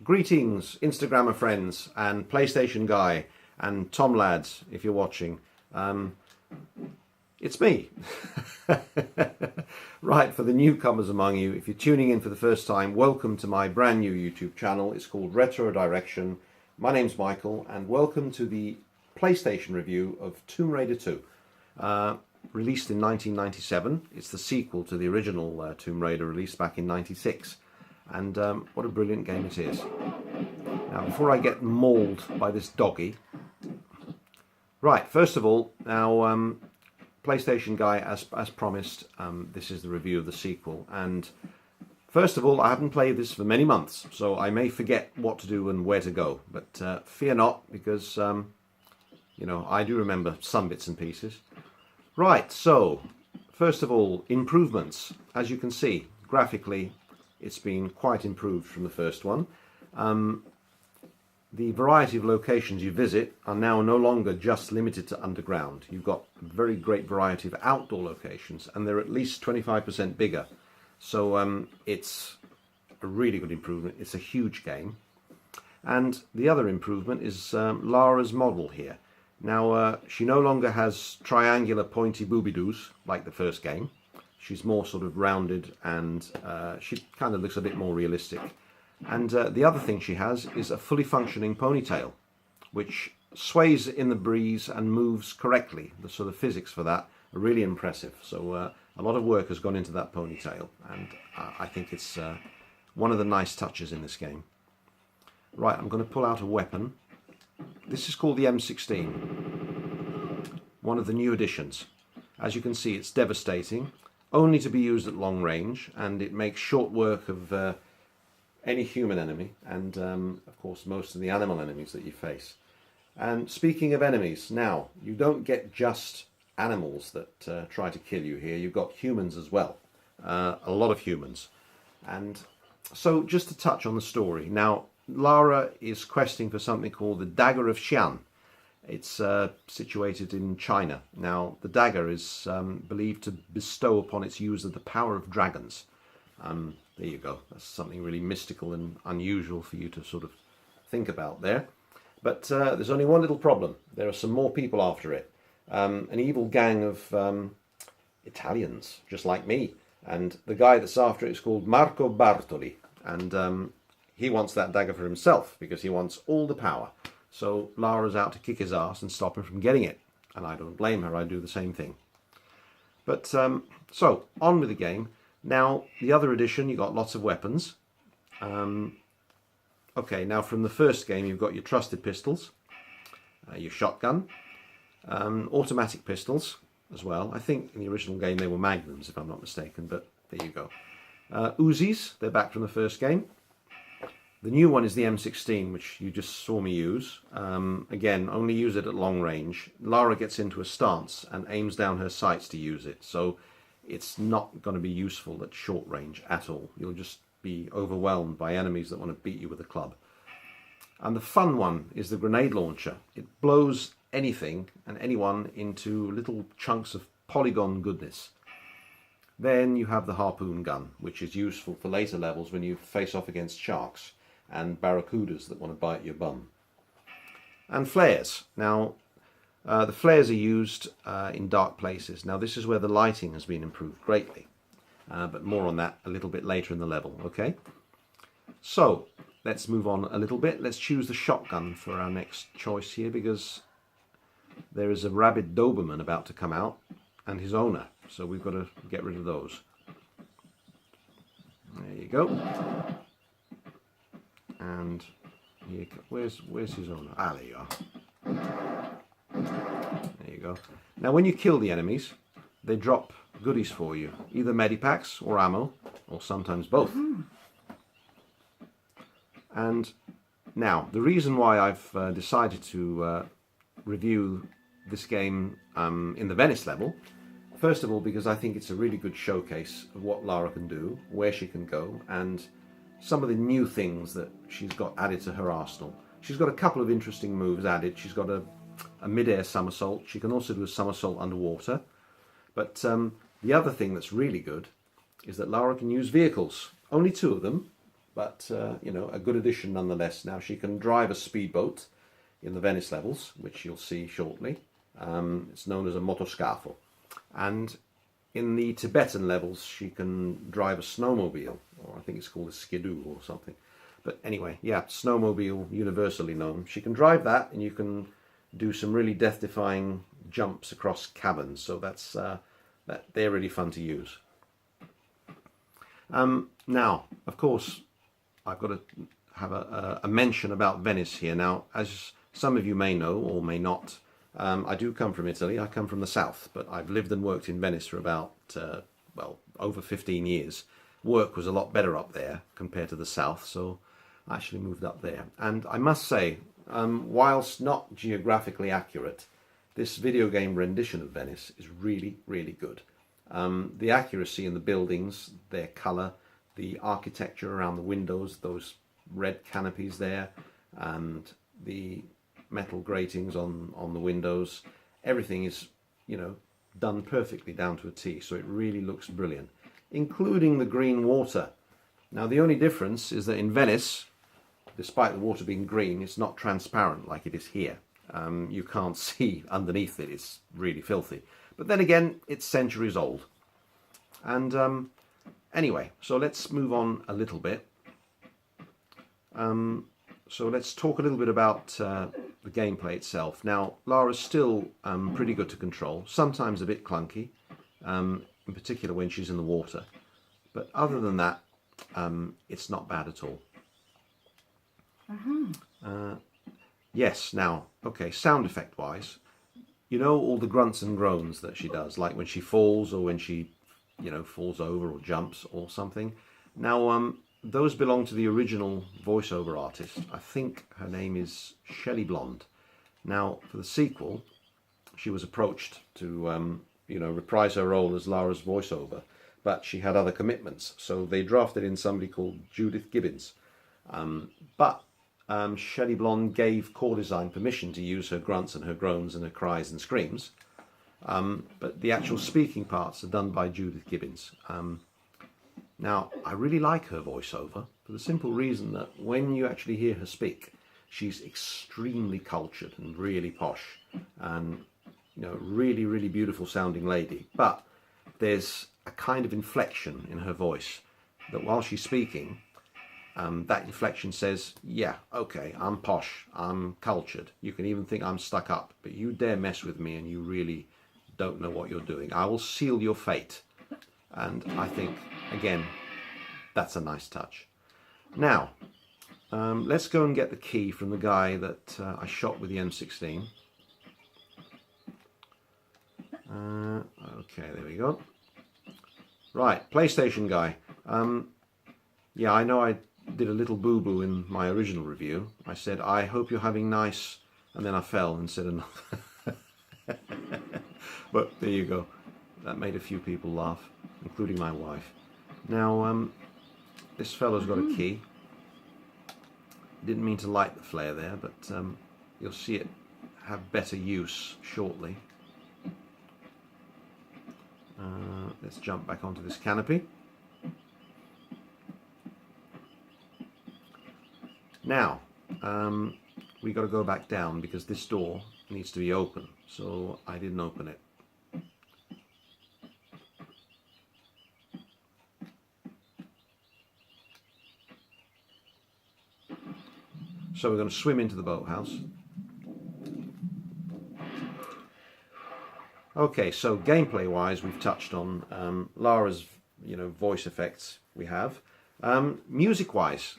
Greetings, Instagrammer friends and PlayStation guy and Tom lads, if you're watching. It's me. Right, for the newcomers among you, if you're tuning in for the first time, welcome to my brand new YouTube channel. It's called Retro Direction. My name's Michael, and welcome to the PlayStation review of Tomb Raider 2. Released in 1997. It's the sequel to the original Tomb Raider released back in 96. And what a brilliant game it is. Now, before I get mauled by this doggy... Right, first of all, now, PlayStation guy, as promised, this is the review of the sequel. And first of all, I haven't played this for many months, so I may forget what to do and where to go. But fear not, because, you know, I do remember some bits and pieces. Right, so, first of all, improvements. As you can see, graphically, it's been quite improved from the first one. The variety of locations you visit are now no longer just limited to underground. You've got a very great variety of outdoor locations, and they're at least 25% bigger. So it's a really good improvement. It's a huge game. And the other improvement is Lara's model here. Now, she no longer has triangular pointy booby-doos like the first game. She's more sort of rounded, and she kind of looks a bit more realistic. And the other thing she has is a fully functioning ponytail, which sways in the breeze and moves correctly. The sort of physics for that are really impressive. So a lot of work has gone into that ponytail, and I think it's one of the nice touches in this game. Right, I'm going to pull out a weapon. This is called the M16, one of the new additions. As you can see, it's devastating, only to be used at long range, and it makes short work of any human enemy, and of course most of the animal enemies that you face. And speaking of enemies, now, you don't get just animals that try to kill you here, you've got humans as well, a lot of humans. And so just to touch on the story, now Lara is questing for something called the Dagger of Xian. It's situated in China. Now, the dagger is believed to bestow upon its user the power of dragons. There you go. That's something really mystical and unusual for you to sort of think about there. But there's only one little problem. There are some more people after it. An evil gang of Italians, just like me. And the guy that's after it is called Marco Bartoli. And he wants that dagger for himself because he wants all the power. So Lara's out to kick his ass and stop him from getting it. And I don't blame her. I do the same thing. But so, on with the game. Now, the other edition, you've got lots of weapons. Okay, now from the first game, you've got your trusted pistols, your shotgun, automatic pistols as well. I think in the original game they were magnums, if I'm not mistaken, but there you go. Uzis, they're back from the first game. The new one is the M16, which you just saw me use. Again, only use it at long range. Lara gets into a stance and aims down her sights to use it, so it's not going to be useful at short range at all. You'll just be overwhelmed by enemies that want to beat you with a club. And the fun one is the grenade launcher. It blows anything and anyone into little chunks of polygon goodness. Then you have the harpoon gun, which is useful for later levels when you face off against sharks and barracudas that want to bite your bum. And flares. Now, the flares are used in dark places. Now, this is where the lighting has been improved greatly, but more on that a little bit later in the level, okay? So, let's move on a little bit. Let's choose the shotgun for our next choice here, because there is a rabid Doberman about to come out, and his owner, so we've got to get rid of those. There you go. And here, where's his owner? Ah, there you are. There you go. Now, when you kill the enemies, they drop goodies for you, either medipacks or ammo, or sometimes both. And now, the reason why I've decided to review this game in the Venice level, first of all, because I think it's a really good showcase of what Lara can do, where she can go, and some of the new things that she's got added to her arsenal. She's got a couple of interesting moves added. She's got a mid-air somersault. She can also do a somersault underwater. But the other thing that's really good is that Lara can use vehicles. Only two of them, but you know, a good addition nonetheless. Now she can drive a speedboat in the Venice levels, which you'll see shortly. It's known as a motoscafo. And in the Tibetan levels, she can drive a snowmobile, or I think it's called a skidoo or something. But anyway, yeah, snowmobile, universally known. She can drive that, and you can do some really death-defying jumps across caverns. So they're really fun to use. Now, of course, I've got to have a mention about Venice here. Now, as some of you may know or may not, I do come from Italy. I come from the south, but I've lived and worked in Venice for about, well, over 15 years. Work was a lot better up there compared to the south, so I actually moved up there. And I must say, whilst not geographically accurate, this video game rendition of Venice is really, really good. The accuracy in the buildings, their colour, the architecture around the windows, those red canopies there, and the metal gratings on the windows, everything is, you know, done perfectly down to a T, so it really looks brilliant, including the green water. Now the only difference is that in Venice, despite the water being green, it's not transparent like it is here. You can't see underneath it, it's really filthy. But then again, it's centuries old. And anyway, so let's move on a little bit. So let's talk a little bit about the gameplay itself. Now, Lara's still pretty good to control, sometimes a bit clunky, in particular when she's in the water. But other than that, it's not bad at all. Yes, now, okay, sound effect wise, you know all the grunts and groans that she does, like when she falls or when she, you know, falls over or jumps or something. Now, those belong to the original voiceover artist. I think her name is Shelley Blond. Now, for the sequel, she was approached to, you know, reprise her role as Lara's voiceover, but she had other commitments, so they drafted in somebody called Judith Gibbons. But Shelley Blond gave Core Design permission to use her grunts and her groans and her cries and screams, but the actual speaking parts are done by Judith Gibbons. Now, I really like her voiceover for the simple reason that when you actually hear her speak, she's extremely cultured and really posh and, you know, really, really beautiful sounding lady. But there's a kind of inflection in her voice that while she's speaking, that inflection says, yeah, okay, I'm posh, I'm cultured. You can even think I'm stuck up, but you dare mess with me and you really don't know what you're doing. I will seal your fate. And I think, again, that's a nice touch. Now, let's go and get the key from the guy that I shot with the M16. Okay, there we go. Right, PlayStation guy. Yeah, I know I did a little boo-boo in my original review. I said, I hope you're having nice, and then I fell and said another. But there you go. That made a few people laugh, including my wife. Now, this fellow's got a key. Didn't mean to light the flare there, but you'll see it have better use shortly. Let's jump back onto this canopy. Now, we got to go back down because this door needs to be open, so I didn't open it. So we're going to swim into the boathouse. Okay, so gameplay wise we've touched on Lara's, you know, voice effects we have. Music wise,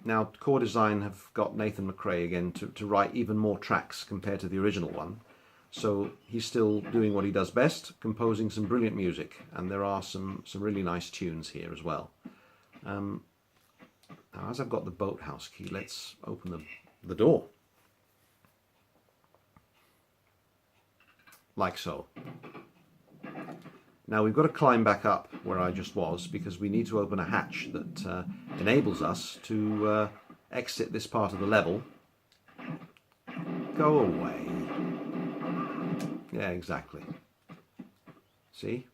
now Core Design have got Nathan McRae again to write even more tracks compared to the original one. So he's still doing what he does best, composing some brilliant music, and there are some really nice tunes here as well. Now, as I've got the boathouse key, let's open the door. Like so. Now we've got to climb back up where I just was because we need to open a hatch that enables us to exit this part of the level. Go away. Yeah, exactly. See?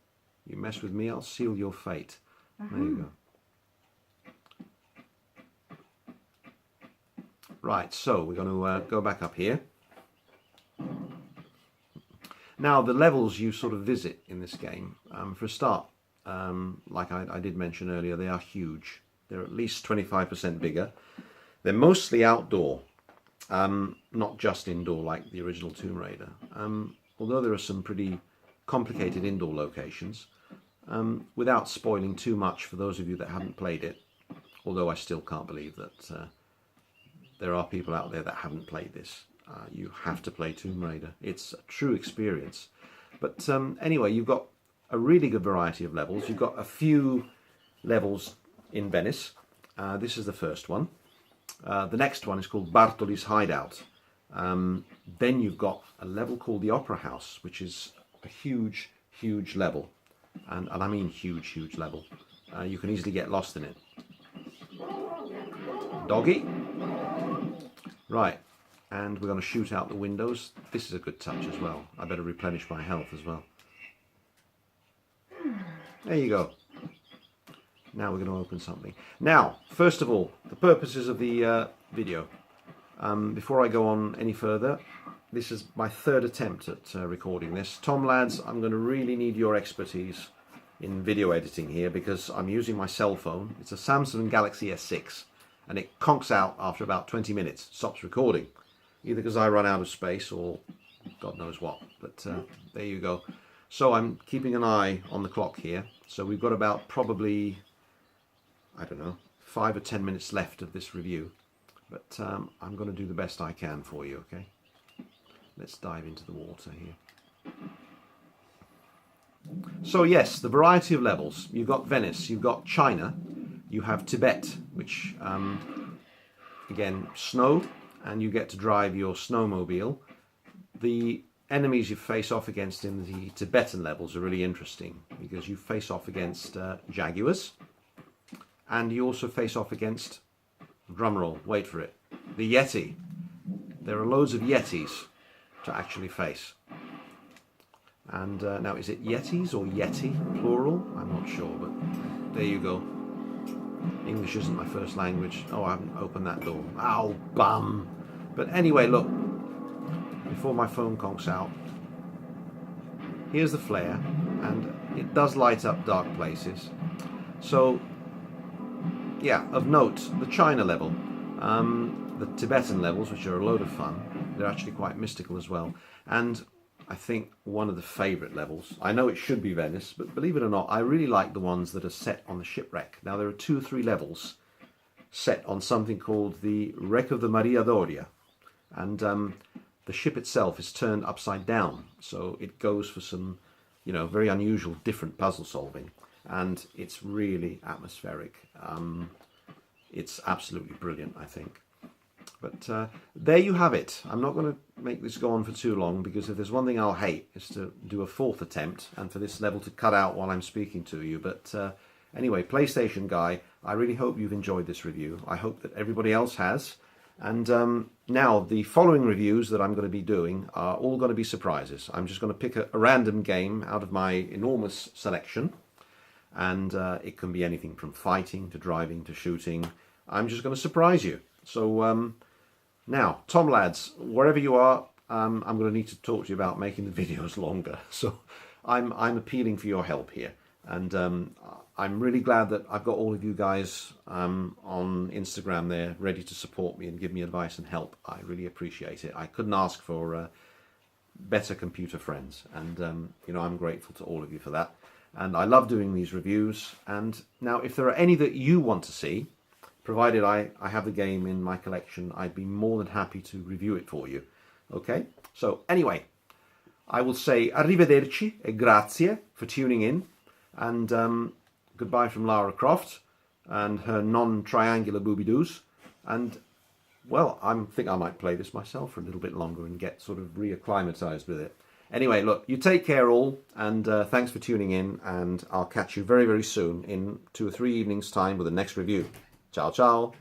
You mess with me, I'll seal your fate. There you go. Right, so we're going to go back up here. Now, the levels you sort of visit in this game, for a start, like I did mention earlier, they are huge. They're at least 25% bigger. They're mostly outdoor, not just indoor like the original Tomb Raider. Although there are some pretty complicated indoor locations, without spoiling too much for those of you that haven't played it, although I still can't believe that there are people out there that haven't played this. You have to play Tomb Raider. It's a true experience. But anyway, you've got a really good variety of levels. You've got a few levels in Venice. This is the first one. The next one is called Bartoli's Hideout. Then you've got a level called the Opera House, which is a huge, huge level. And I mean huge, huge level. You can easily get lost in it. Doggy. Right. And we're going to shoot out the windows. This is a good touch as well. I better replenish my health as well. There you go. Now we're going to open something. Now, first of all, the purposes of the video. Before I go on any further, this is my third attempt at recording this. Tom, lads, I'm going to really need your expertise in video editing here because I'm using my cell phone. It's a Samsung Galaxy S6 and it conks out after about 20 minutes, stops recording. Either because I run out of space or God knows what. But there you go. So I'm keeping an eye on the clock here. So we've got about probably, I don't know, 5 or 10 minutes left of this review. But I'm going to do the best I can for you, okay? Let's dive into the water here. So yes, the variety of levels. You've got Venice, you've got China, you have Tibet, which, again, snow, and you get to drive your snowmobile. The enemies you face off against in the Tibetan levels are really interesting because you face off against jaguars, and you also face off against, drumroll, wait for it, the Yeti. There are loads of Yetis to actually face. And now, is it Yetis or Yeti, plural? I'm not sure, but there you go. English isn't my first language. Oh, I haven't opened that door. Ow, bum. But anyway, look, before my phone conks out, here's the flare, and it does light up dark places. So, yeah, of note, the China level, the Tibetan levels, which are a load of fun, they're actually quite mystical as well. And I think one of the favourite levels, I know it should be Venice, but believe it or not, I really like the ones that are set on the shipwreck. Now, there are 2 or 3 levels set on something called the Wreck of the Maria Doria. And the ship itself is turned upside down. So it goes for some, you know, very unusual, different puzzle solving. And it's really atmospheric. It's absolutely brilliant, I think. But there you have it. I'm not going to make this go on for too long because if there's one thing I'll hate is to do a 4th attempt and for this level to cut out while I'm speaking to you. But anyway, PlayStation Guy, I really hope you've enjoyed this review. I hope that everybody else has. And now the following reviews that I'm going to be doing are all going to be surprises. I'm just going to pick a random game out of my enormous selection. And it can be anything from fighting to driving to shooting. I'm just going to surprise you. So now, Tom, lads, wherever you are, I'm going to need to talk to you about making the videos longer. So I'm appealing for your help here. And I'm really glad that I've got all of you guys on Instagram there ready to support me and give me advice and help. I really appreciate it. I couldn't ask for better computer friends. And, you know, I'm grateful to all of you for that. And I love doing these reviews. And now, if there are any that you want to see, provided I have the game in my collection, I'd be more than happy to review it for you. Okay? So, anyway, I will say arrivederci e grazie for tuning in. And goodbye from Lara Croft and her non-triangular booby-doos. And, well, I think I might play this myself for a little bit longer and get sort of reacclimatized with it. Anyway, look, you take care all, and thanks for tuning in, and I'll catch you very, very soon in 2 or 3 evenings' time with the next review. Ciao, ciao.